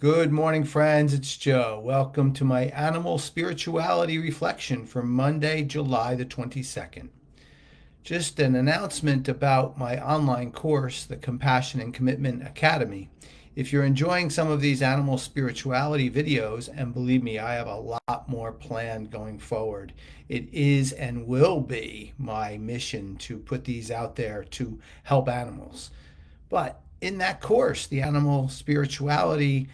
Good morning, friends. It's Joe. Welcome to my animal spirituality reflection for Monday, July the 22nd. Just an announcement about my online course, the Compassion and Commitment Academy. If you're enjoying some of these animal spirituality videos, and believe me, I have a lot more planned going forward. It is and will be my mission to put these out there to help animals. But in that course, the animal spirituality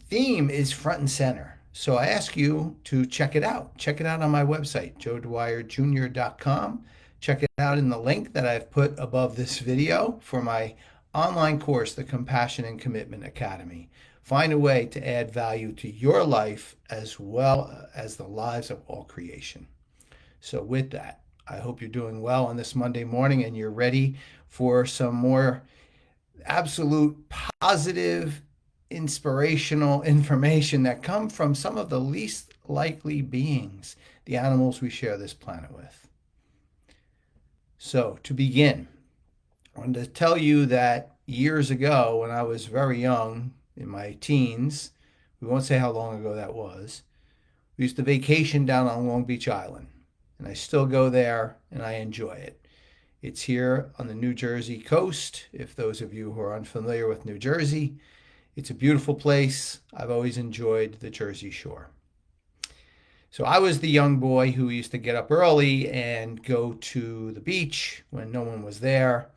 theme is front and center. So I ask you to check it out. Check it out on my website, joedwyerjr.com. Check it out in the link that I've put above this video for my online course, the Compassion and Commitment Academy. Find a way to add value to your life as well as the lives of all creation. So, with that, I hope you're doing well on this Monday morning and you're ready for some more absolute positive inspirational information that come from some of the least likely beings, the animals we share this planet with. So, to begin, I wanted to tell you that years ago, when I was very young, in my teens, we won't say how long ago that was, we used to vacation down on Long Beach Island. And I still go there and I enjoy it. It's here on the New Jersey coast. If those of you who are unfamiliar with New Jersey, it's a beautiful place. I've always enjoyed the Jersey Shore. So I was the young boy who used to get up early and go to the beach when no one was there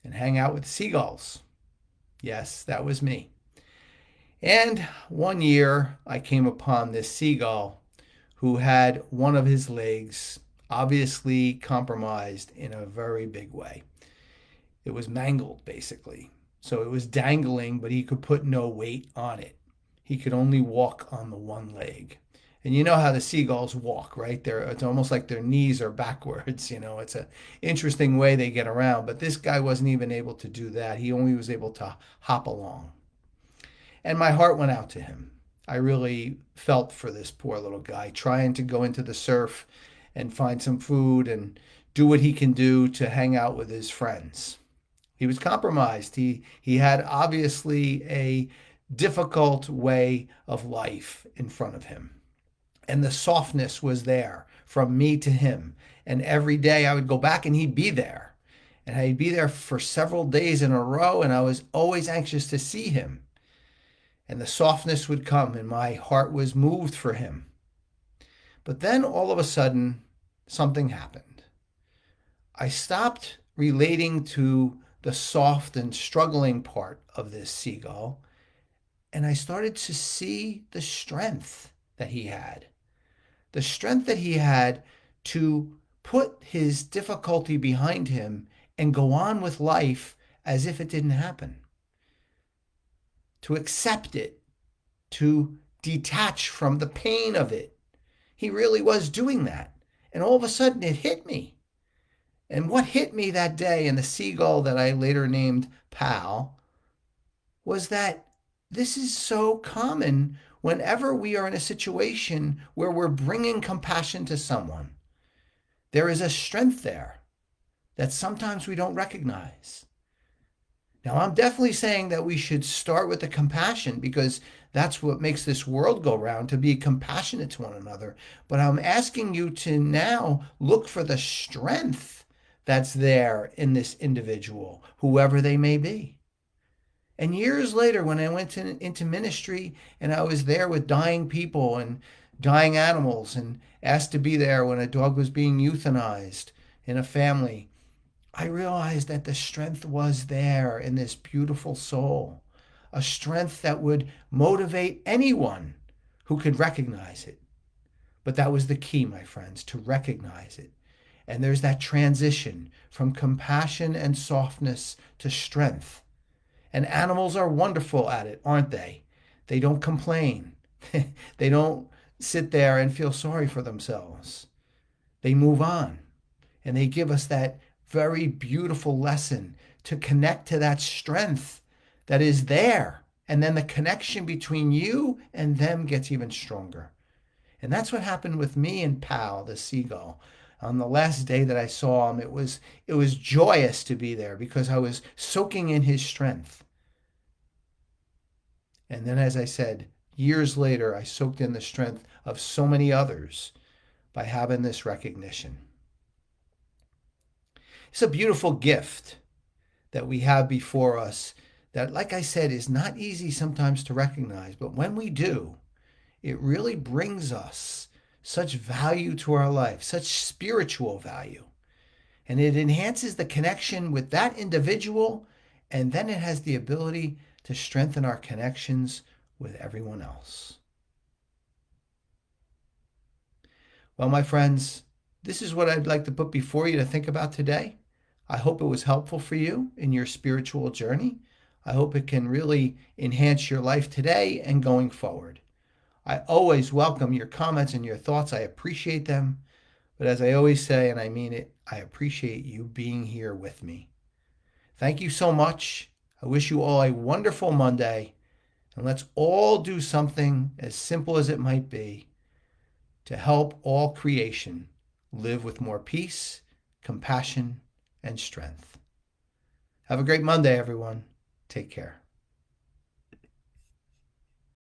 and hang out with the seagulls. Yes, that was me. And one year I came upon this seagull who had one of his legs obviously compromised in a very big way. It was mangled, basically. So it was dangling, but he could put no weight on it. He could only walk on the one leg. And you know how the seagulls walk, right? It's almost like their knees are backwards. It's an interesting way they get around. But this guy wasn't even able to do that. He only was able to hop along. And my heart went out to him. I really felt for this poor little guy trying to go into the surf and find some food and do what he can do to hang out with his friends. He was compromised. He had obviously a difficult way of life in front of him. And the softness was there from me to him. And every day I would go back and he'd be there. And I'd be there for several days in a row, and I was always anxious to see him. And the softness would come, and my heart was moved for him. But then all of a sudden, something happened. I stopped relating to the soft and struggling part of this seagull, and I started to see the strength that he had. The strength that he had to put his difficulty behind him and go on with life as if it didn't happen. To accept it, to detach from the pain of it. He really was doing that. And all of a sudden it hit me. And what hit me that day, and the seagull that I later named Pal, was that this is so common whenever we are in a situation where we're bringing compassion to someone. There is a strength there that sometimes we don't recognize. Now, I'm definitely saying that we should start with the compassion because that's what makes this world go round, to be compassionate to one another. But I'm asking you to now look for the strength that's there in this individual, whoever they may be. And years later, when I went into ministry and I was there with dying people and dying animals and asked to be there when a dog was being euthanized in a family, I realized that the strength was there in this beautiful soul, a strength that would motivate anyone who could recognize it. But that was the key, my friends, to recognize it. And there's that transition from compassion and softness to strength. And animals are wonderful at it, aren't they? They don't complain. They don't sit there and feel sorry for themselves. They move on. And they give us that very beautiful lesson to connect to that strength that is there. And then the connection between you and them gets even stronger. And that's what happened with me and Pal, the seagull. On the last day that I saw him, it was joyous to be there because I was soaking in his strength. And then, as I said, years later, I soaked in the strength of so many others by having this recognition. It's a beautiful gift that we have before us that, like I said, is not easy sometimes to recognize. But when we do, it really brings us such value to our life, such spiritual value. And it enhances the connection with that individual. And then it has the ability to strengthen our connections with everyone else. Well, my friends, this is what I'd like to put before you to think about today. I hope it was helpful for you in your spiritual journey. I hope it can really enhance your life today and going forward. I always welcome your comments and your thoughts. I appreciate them. But as I always say, and I mean it, I appreciate you being here with me. Thank you so much. I wish you all a wonderful Monday. And let's all do something as simple as it might be to help all creation live with more peace, compassion, and strength. Have a great Monday, everyone. Take care.